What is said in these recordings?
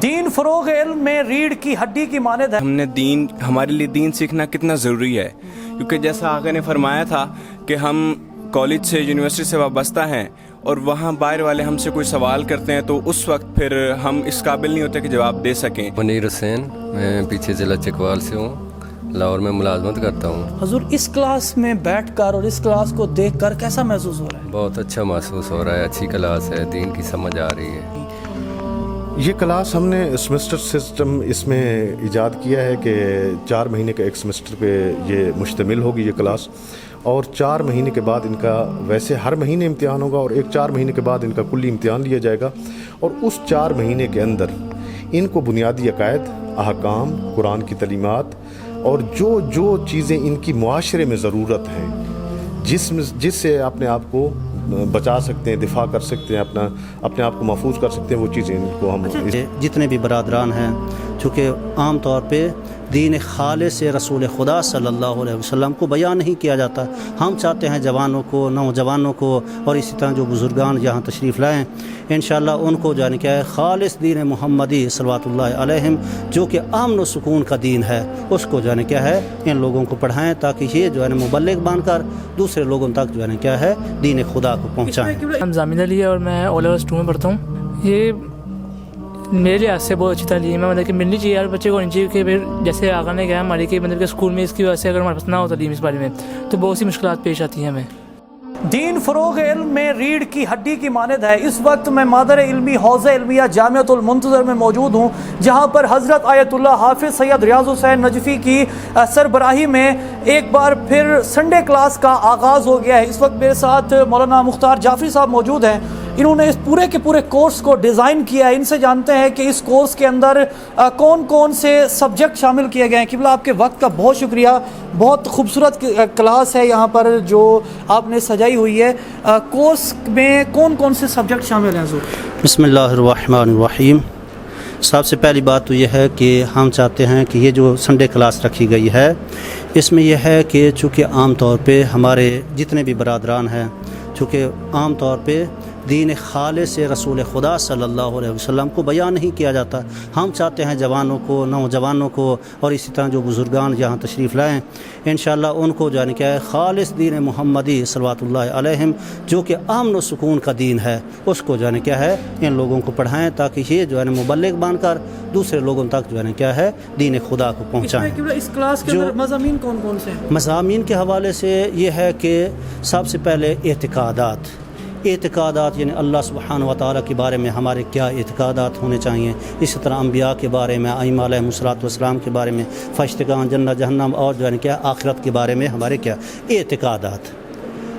دین فروغ علم میں ریڑھ کی ہڈی کی مانند ہے. ہم نے دین، ہمارے لیے دین سیکھنا کتنا ضروری ہے، کیونکہ جیسا آقا نے فرمایا تھا کہ ہم کالج سے، یونیورسٹی سے وابستہ ہیں اور وہاں باہر والے ہم سے کوئی سوال کرتے ہیں تو اس وقت پھر ہم اس قابل نہیں ہوتے کہ جواب دے سکیں. منیر حسین، میں پیچھے ضلع چکوال سے ہوں، لاہور میں ملازمت کرتا ہوں. حضور اس کلاس میں بیٹھ کر اور اس کلاس کو دیکھ کر کیسا محسوس ہو رہا ہے؟ بہت اچھا محسوس ہو رہا ہے، اچھی کلاس ہے، دین کی سمجھ آ رہی ہے. یہ کلاس ہم نے سیمسٹر سسٹم اس میں ایجاد کیا ہے کہ 4 مہینے کا ایک سیمسٹر پہ یہ مشتمل ہوگی یہ کلاس، اور 4 مہینے کے بعد ان کا ویسے ہر مہینے امتحان ہوگا اور 4 مہینے کے بعد ان کا کلی امتحان لیا جائے گا، اور اس 4 مہینے کے اندر ان کو بنیادی عقائد، احکام، قرآن کی تعلیمات اور جو چیزیں ان کی معاشرے میں ضرورت ہے، جس سے اپنے آپ کو بچا سکتے ہیں، دفاع کر سکتے ہیں، اپنے آپ کو محفوظ کر سکتے ہیں، وہ چیزیں ان کو ہم جتنے بھی برادران ہیں، چونکہ عام طور پہ دین خالص رسول خدا صلی اللہ علیہ وسلم کو بیان نہیں کیا جاتا. ہم چاہتے ہیں جوانوں کو، نوجوانوں کو اور اسی طرح جو بزرگان یہاں تشریف لائیں، انشاءاللہ ان کو جو ہے کیا ہے خالص دین محمدی صلوات اللہ علیہم، جو کہ امن و سکون کا دین ہے، اس کو جو ہے کیا ہے ان لوگوں کو پڑھائیں، تاکہ یہ جو ہے مبلغ بن کر دوسرے لوگوں تک جو ہے کیا ہے دین خدا کو پہنچائیں. ہم زامن علی ہے اور میں او لیول 2 میں پڑھتا ہوں. یہ میرے لحاظ سے بہت اچھی تعلیم ہے، مطلب کہ ملنی چاہیے ہر بچے کو ہونی چاہیے. کہ پھر جیسے آقا نے کہا ہماری کہ مطلب کہ اسکول میں اس کی وجہ سے اگر ہمارے پاس نہ ہو تعلیم اس بارے میں تو بہت سی مشکلات پیش آتی ہیں ہمیں. دین فروغ علم میں ریڑھ کی ہڈی کی مانند ہے. اس وقت میں مادر علمی حوزہ علمیہ جامعۃ المنتظر میں موجود ہوں، جہاں پر حضرت آیت اللہ حافظ سید ریاض حسین نجفی کی سربراہی میں ایک بار پھر سنڈے کلاس کا آغاز ہو گیا ہے. اس وقت میرے ساتھ مولانا مختار جعفری صاحب موجود ہیں. انہوں نے اس پورے کے پورے کورس کو ڈیزائن کیا ہے. ان سے جانتے ہیں کہ اس کورس کے اندر کون کون سے سبجیکٹ شامل کیے گئے ہیں. قبلہ آپ کے وقت کا بہت شکریہ. بہت خوبصورت کلاس ہے یہاں پر جو آپ نے سجائی ہوئی ہے. کورس میں کون کون سے سبجیکٹ شامل ہیں حضور؟ بسم اللہ الرحمن الرحیم. سب سے پہلی بات تو یہ ہے کہ ہم چاہتے ہیں کہ یہ جو سنڈے کلاس رکھی گئی ہے، اس میں یہ ہے کہ چونکہ عام طور پہ ہمارے جتنے بھی برادران ہیں، چونکہ عام طور پہ دین خالص رسول خدا صلی اللہ علیہ وسلم کو بیان نہیں کیا جاتا. ہم چاہتے ہیں جوانوں کو، نوجوانوں کو اور اسی طرح جو بزرگان یہاں تشریف لائیں، انشاءاللہ ان کو جو ہے کیا ہے خالص دین محمدی صلوات اللہ علیہم، جو کہ امن و سکون کا دین ہے، اس کو جو ہے کیا ہے ان لوگوں کو پڑھائیں، تاکہ یہ جو ہے مبلغ بن کر دوسرے لوگوں تک جو ہے کیا ہے دین خدا کو پہنچائیں. اس کلاس کے اندر مضامین کون کون سے ہیں؟ مضامین کے حوالے سے یہ ہے کہ سب سے پہلے اعتقادات یعنی اللہ سبحانہ و تعالیٰ کے بارے میں ہمارے کیا اعتقادات ہونے چاہیے، اسی طرح انبیاء کے بارے میں، ائمہ علیہم الصلوۃ والسلام کے بارے میں، فرشتگان، جنت جہنم اور جو ہے کیا آخرت کے بارے میں ہمارے کیا اعتقادات.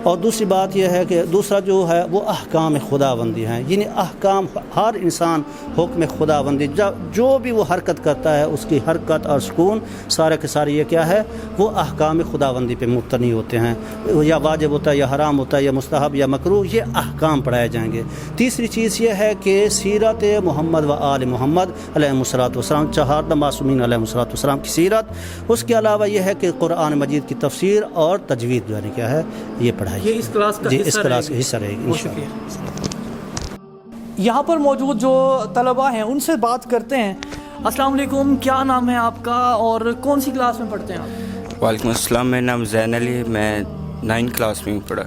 اور دوسری بات یہ ہے کہ دوسرا جو ہے وہ احکام خداوندی ہیں، یعنی احکام ہر انسان حکم خداوندی جو بھی وہ حرکت کرتا ہے اس کی حرکت اور سکون سارے کے سارے یہ کیا ہے وہ احکام خداوندی پہ مبتنی ہوتے ہیں. یا واجب ہوتا ہے یا حرام ہوتا ہے یا مستحب یا مکروہ، یہ احکام پڑھائے جائیں گے. تیسری چیز یہ ہے کہ سیرت محمد و آل محمد علیہ الصلوۃ والسلام، 4 معصومین علیہ الصلوۃ والسلام کی سیرت. اس کے علاوہ یہ ہے کہ قرآن مجید کی تفسیر اور تجوید جو ہے کیا ہے یہ پڑھائے. یہ اس کلاس کا اس کلاس کا حصہ رہے گی انشاءاللہ. یہاں پر موجود جو طلباء ہیں ان سے بات کرتے ہیں. السلام علیکم، کیا نام ہے آپ کا اور کون سی کلاس میں پڑھتے ہیں آپ؟ وعلیکم السلام، میرا نام زین علی، میں 9 کلاس میں پڑھا.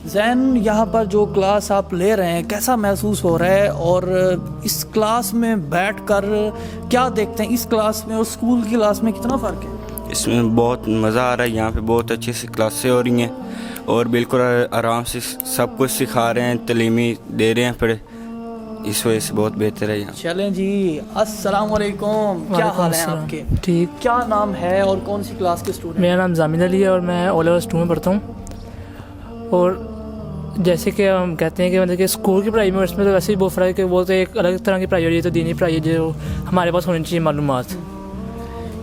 زین، یہاں پر جو کلاس آپ لے رہے ہیں کیسا محسوس ہو رہا ہے، اور اس کلاس میں بیٹھ کر کیا دیکھتے ہیں؟ اس کلاس میں اور اسکول کی کلاس میں کتنا فرق ہے؟ اس میں بہت مزہ آ رہا ہے. یہاں پہ بہت اچھے سے کلاسیں ہو رہی ہیں اور بالکل آرام سے سب کچھ سکھا رہے ہیں، تعلیمی دے رہے ہیں، پھر اس وجہ سے بہت بہتر ہے یہاں. چلیں جی، السلام علیکم، کیا حال ہے آپ کے؟ ٹھیک. کیا نام ہے اور کون سی کلاس کے اسٹوڈنٹ؟ میرا نام زامن علی ہے اور میں او لیول 2 میں پڑھتا ہوں. اور جیسے کہ ہم کہتے ہیں کہ مطلب کہ اسکول کی پڑھائی میں اس میں تو ویسے ہی بہت فرق ہے کہ وہ تو ایک الگ طرح کی پڑھائی ہو رہی ہے، تو دینی پڑھائی جو ہمارے پاس ہونی چاہیے معلومات.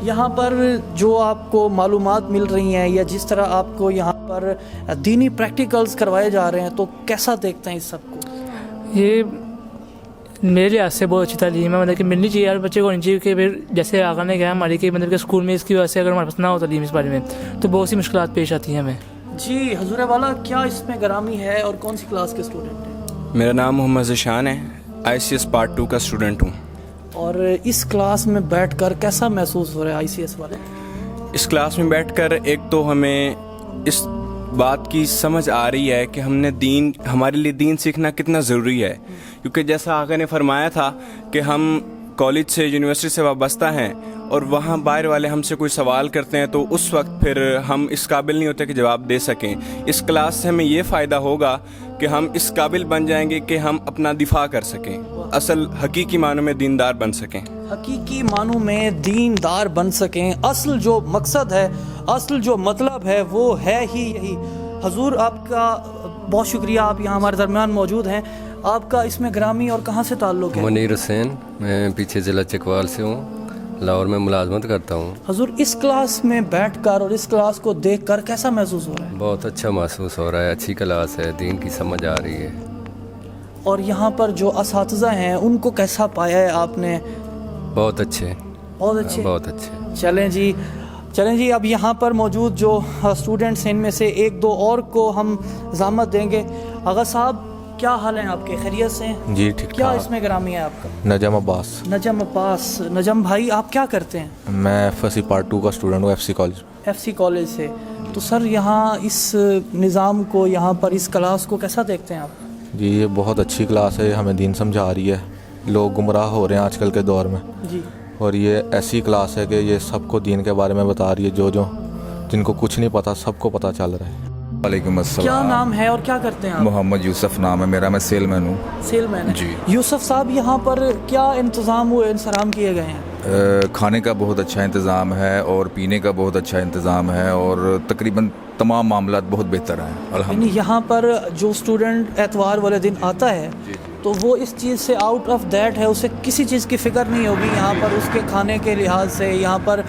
یہاں پر جو آپ کو معلومات مل رہی ہیں یا جس طرح آپ کو یہاں پر دینی پریکٹیکلز کروائے جا رہے ہیں تو کیسا دیکھتے ہیں اس سب کو؟ یہ میرے لحاظ سے بہت اچھی تعلیم ہے، مطلب کہ ملنی چاہیے ہر بچے کو ہونی چاہیے. کہ پھر جیسے آقا نے کہا ہماری کہ مطلب کہ اسکول میں اس کی وجہ سے اگر ہمارے پاس نہ ہو تعلیم اس بارے میں تو بہت سی مشکلات پیش آتی ہیں ہمیں. جی حضور والا، کیا اس میں گرامی ہے اور کون سی کلاس کے اسٹوڈنٹ ہیں؟ میرا نام محمد ذیشان ہے، ICS پارٹ 2 کا اسٹوڈنٹ ہوں. اور اس کلاس میں بیٹھ کر کیسا محسوس ہو رہا ہے ICS والے؟ اس کلاس میں بیٹھ کر ایک تو ہمیں اس بات کی سمجھ آ رہی ہے کہ ہمارے لیے دین سیکھنا کتنا ضروری ہے، کیونکہ جیسا آقا نے فرمایا تھا کہ ہم کالج سے یونیورسٹی سے وابستہ ہیں اور وہاں باہر والے ہم سے کوئی سوال کرتے ہیں تو اس وقت پھر ہم اس قابل نہیں ہوتے کہ جواب دے سکیں۔ اس کلاس سے ہمیں یہ فائدہ ہوگا کہ ہم اس قابل بن جائیں گے کہ ہم اپنا دفاع کر سکیں، اصل حقیقی معنوں میں دیندار بن سکیں، حقیقی معنوں میں دیندار بن سکیں۔ اصل جو مقصد ہے، اصل جو مطلب ہے وہ ہے ہی یہی۔ حضور آپ کا بہت شکریہ، آپ یہاں ہمارے درمیان موجود ہیں۔ آپ کا اس میں گرامی اور کہاں سے تعلق ہے؟ منیر حسین، میں پیچھے ضلع چکوال سے ہوں، لاہور میں ملازمت کرتا ہوں۔ حضور اس کلاس میں بیٹھ کر اور اس کلاس کو دیکھ کر کیسا محسوس ہو رہا ہے؟ بہت اچھا محسوس ہو رہا ہے، اچھی کلاس ہے، دین کی سمجھ آ رہی ہے۔ اور یہاں پر جو اساتذہ ہیں ان کو کیسا پایا ہے آپ نے؟ بہت اچھے، بہت اچھے، بہت اچھے۔ چلیں جی اب یہاں پر موجود جو اسٹوڈنٹس ہیں ان میں سے ایک دو اور کو ہم ضمانت دیں گے۔ آغا صاحب کیا حال ہیں آپ کے؟ خیریت سے ہیں؟ جی ٹھیک کیا ٹھاک۔ اس میں گرامی ہے آپ کا؟ نجم عباس، نجم عباس۔ نجم بھائی آپ کیا کرتے ہیں؟ میں FSC پارٹ 2 کا اسٹوڈنٹ ہوں FSC کالج۔ FSC کالج سے۔ تو سر یہاں اس نظام کو، یہاں پر اس کلاس کو کیسا دیکھتے ہیں آپ؟ جی یہ بہت اچھی کلاس ہے، ہمیں دین سمجھا رہی ہے، لوگ گمراہ ہو رہے ہیں آج کل کے دور میں، جی، اور یہ ایسی کلاس ہے کہ یہ سب کو دین کے بارے میں بتا رہی ہے، جن کو کچھ نہیں پتا سب کو پتا چل رہا ہے۔ وعلیکم السلام۔ کیا نام ہے اور کیا کرتے ہیں آپ؟ محمد یوسف نام ہے میرا، میں سیل مین ہوں۔ سیل مین ہے جی۔ یوسف صاحب یہاں پر کیا انتظام ہوئے، انتظام کیے گئے ہیں؟ کھانے کا بہت اچھا انتظام ہے اور پینے کا بہت اچھا انتظام ہے اور تقریباً تمام معاملات بہت بہتر ہیں الحمدللہ۔ یعنی یہاں پر جو اسٹوڈنٹ اتوار والے دن آتا ہے تو وہ اس چیز سے آؤٹ آف دیٹ ہے، اسے کسی چیز کی فکر نہیں ہوگی یہاں پر اس کے کھانے کے لحاظ سے، یہاں پر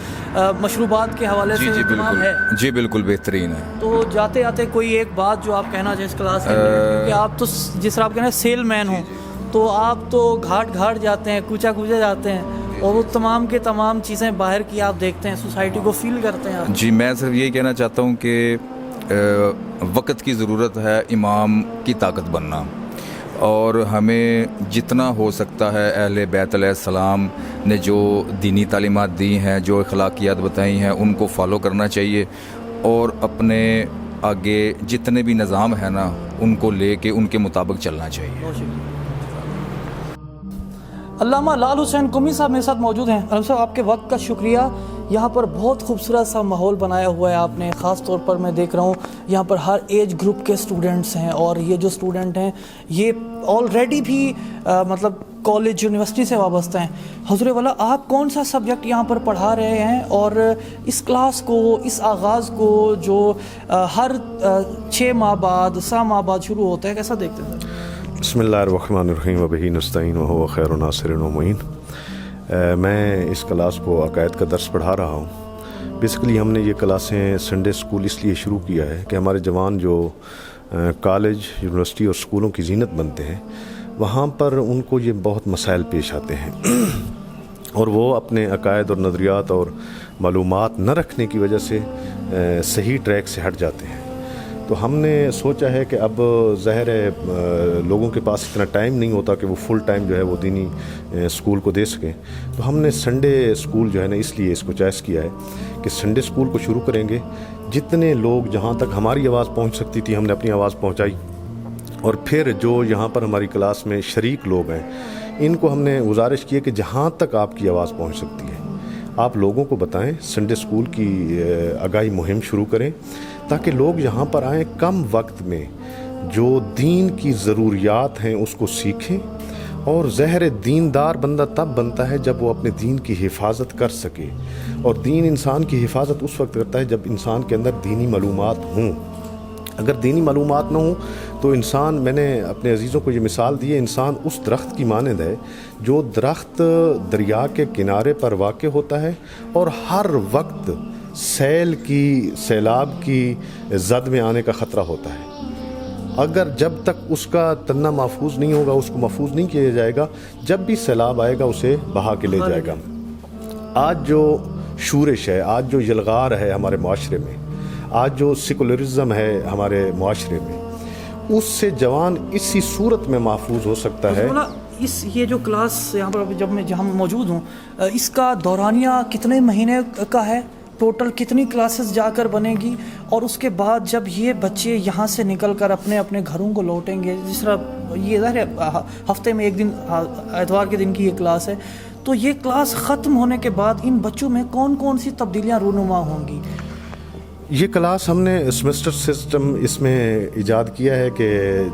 مشروبات کے حوالے سے جی انتظام بالکل، ہے؟ جی بالکل بہترین ہے۔ تو جاتے آتے کوئی ایک بات جو آپ کہنا چاہیں اس کلاس کے لیے، کیونکہ آپ تو جس طرح آپ کہنا سیل مین ہوں تو آپ تو گھاٹ جاتے ہیں، کوچا جاتے ہیں اور وہ تمام کے تمام چیزیں باہر کی آپ دیکھتے ہیں، سوسائٹی کو فیل کرتے ہیں آپ۔ جی میں صرف یہی کہنا چاہتا ہوں کہ وقت کی ضرورت ہے امام کی طاقت بننا، اور ہمیں جتنا ہو سکتا ہے اہل بیت علیہ السلام نے جو دینی تعلیمات دی ہیں، جو اخلاقیات بتائی ہیں، ان کو فالو کرنا چاہیے، اور اپنے آگے جتنے بھی نظام ہیں نا ان کو لے کے ان کے مطابق چلنا چاہیے۔ علامہ لال حسین قمی صاحب میرے ساتھ موجود ہیں۔ علامہ صاحب آپ کے وقت کا شکریہ۔ یہاں پر بہت خوبصورت سا ماحول بنایا ہوا ہے آپ نے، خاص طور پر میں دیکھ رہا ہوں یہاں پر ہر ایج گروپ کے سٹوڈنٹس ہیں، اور یہ جو سٹوڈنٹ ہیں یہ آلریڈی بھی مطلب کالج یونیورسٹی سے وابستہ ہیں۔ حضور والا آپ کون سا سبجیکٹ یہاں پر پڑھا رہے ہیں، اور اس کلاس کو، اس آغاز کو جو ہر 6 ماہ بعد 7 ماہ بعد شروع ہوتا ہے، کیسا دیکھتے ہیں؟ بسم اللہ الرحمن الرحیم وبہ نستعین وہو خیر ناصر و معین۔ میں اس کلاس کو عقائد کا درس پڑھا رہا ہوں۔ بیسیکلی ہم نے یہ کلاسیں سنڈے اسکول اس لیے شروع کیا ہے کہ ہمارے جوان جو کالج، یونیورسٹی اور اسکولوں کی زینت بنتے ہیں، وہاں پر ان کو یہ بہت مسائل پیش آتے ہیں اور وہ اپنے عقائد اور نظریات اور معلومات نہ رکھنے کی وجہ سے صحیح ٹریک سے ہٹ جاتے ہیں۔ تو ہم نے سوچا ہے کہ اب ظاہر ہے لوگوں کے پاس اتنا ٹائم نہیں ہوتا کہ وہ فل ٹائم جو ہے وہ دینی اسکول کو دے سکیں، تو ہم نے سنڈے اسکول جو ہے نا اس لیے اس کو چوائس کیا ہے کہ سنڈے اسکول کو شروع کریں گے۔ جتنے لوگ جہاں تک ہماری آواز پہنچ سکتی تھی ہم نے اپنی آواز پہنچائی، اور پھر جو یہاں پر ہماری کلاس میں شریک لوگ ہیں ان کو ہم نے گزارش کی ہے کہ جہاں تک آپ کی آواز پہنچ سکتی ہے آپ لوگوں کو بتائیں، سنڈے اسکول کی آگاہی مہم شروع کریں تاکہ لوگ یہاں پر آئیں، کم وقت میں جو دین کی ضروریات ہیں اس کو سیکھیں، اور ظاہر دیندار بندہ تب بنتا ہے جب وہ اپنے دین کی حفاظت کر سکے، اور دین انسان کی حفاظت اس وقت کرتا ہے جب انسان کے اندر دینی معلومات ہوں۔ اگر دینی معلومات نہ ہوں تو انسان، میں نے اپنے عزیزوں کو یہ مثال دی ہے، انسان اس درخت کی مانند ہے جو درخت دریا کے کنارے پر واقع ہوتا ہے اور ہر وقت سیلاب کی زد میں آنے کا خطرہ ہوتا ہے۔ اگر جب تک اس کا تنہ محفوظ نہیں ہوگا، اس کو محفوظ نہیں کیا جائے گا، جب بھی سیلاب آئے گا اسے بہا کے لے جائے گا۔ آج جو شورش ہے، آج جو یلغار ہے ہمارے معاشرے میں، آج جو سیکولرزم ہے ہمارے معاشرے میں، اس سے جوان اسی صورت میں محفوظ ہو سکتا ہے۔ اس یہ جو کلاس یہاں پر جب میں جہاں موجود ہوں اس کا دورانیہ کتنے مہینے کا ہے؟ ٹوٹل کتنی کلاسز جا کر بنے گی؟ اور اس کے بعد جب یہ بچے یہاں سے نکل کر اپنے اپنے گھروں کو لوٹیں گے، جس طرح یہ ظاہر ہے ہفتے میں ایک دن اتوار کے دن کی یہ کلاس ہے، تو یہ کلاس ختم ہونے کے بعد ان بچوں میں کون کون سی تبدیلیاں رونما ہوں گی؟ یہ کلاس ہم نے سیمسٹر سسٹم اس میں ایجاد کیا ہے کہ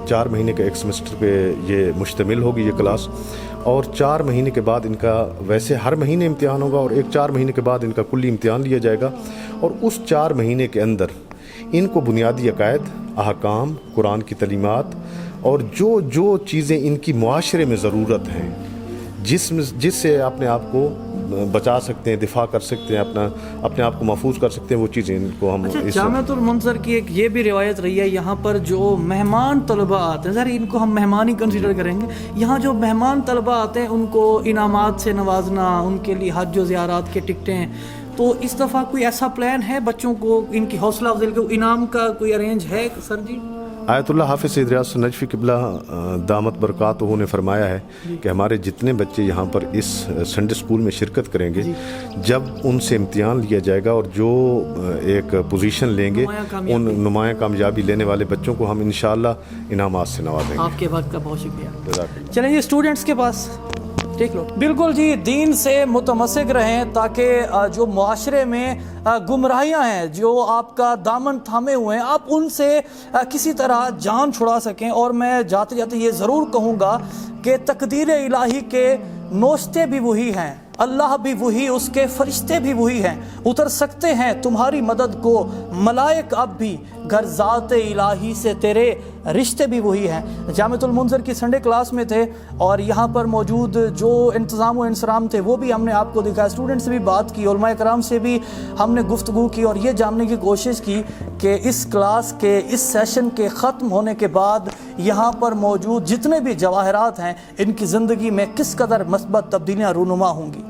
4 مہینے کے ایک سیمسٹر پہ یہ مشتمل ہوگی یہ کلاس، اور 4 مہینے کے بعد ان کا ویسے ہر مہینے امتحان ہوگا، اور 4 مہینے کے بعد ان کا کلی امتحان لیا جائے گا، اور اس 4 مہینے کے اندر ان کو بنیادی عقائد، احکام، قرآن کی تعلیمات اور جو چیزیں ان کی معاشرے میں ضرورت ہیں، جس سے اپنے آپ کو بچا سکتے ہیں، دفاع کر سکتے ہیں، اپنے آپ کو محفوظ کر سکتے ہیں، وہ چیزیں ان کو ہم جامعۃ المنظر کی ایک یہ بھی روایت رہی ہے، یہاں پر جو مہمان طلباء آتے ہیں، ظاہر ان کو ہم مہمان ہی کنسیڈر کریں گے، یہاں جو مہمان طلباء آتے ہیں ان کو انعامات سے نوازنا، ان کے لیے حج و زیارات کے ٹکٹیں، تو اس دفعہ کوئی ایسا پلان ہے بچوں کو ان کی حوصلہ افزائی کو انعام کا کوئی ارینج ہے سر جی؟ آیت اللہ حافظ سید ریاض نجفی قبلہ دامت برکاتہ نے فرمایا ہے کہ ہمارے جتنے بچے یہاں پر اس سنڈے اسکول میں شرکت کریں گے، جب ان سے امتحان لیا جائے گا اور جو ایک پوزیشن لیں گے، ان نمایاں کامیابی لینے والے بچوں کو ہم انشاءاللہ انعامات سے نوازیں گے۔ آپ کے وقت کا بہت شکریہ۔ چلیں جی اسٹوڈنٹس کے پاس ٹیک لو۔ بالکل جی، دین سے متمسک رہیں تاکہ جو معاشرے میں گمراہیاں ہیں، جو آپ کا دامن تھامے ہوئے ہیں، آپ ان سے کسی طرح جان چھڑا سکیں۔ اور میں جاتے جاتے یہ ضرور کہوں گا کہ تقدیر الہی کے نوشتے بھی وہی ہیں، اللہ بھی وہی، اس کے فرشتے بھی وہی ہیں، اتر سکتے ہیں تمہاری مدد کو ملائک اب بھی، گر ذات الہی سے تیرے رشتے بھی وہی ہیں۔ جامعۃ المنظر کی سنڈے کلاس میں تھے اور یہاں پر موجود جو انتظام و انصرام تھے وہ بھی ہم نے آپ کو دکھایا، اسٹوڈنٹ سے بھی بات کی، علماء کرام سے بھی ہم نے گفتگو کی اور یہ جاننے کی کوشش کی کہ اس کلاس کے اس سیشن کے ختم ہونے کے بعد یہاں پر موجود جتنے بھی جواہرات ہیں ان کی زندگی میں کس قدر مثبت تبدیلیاں رونما ہوں گی۔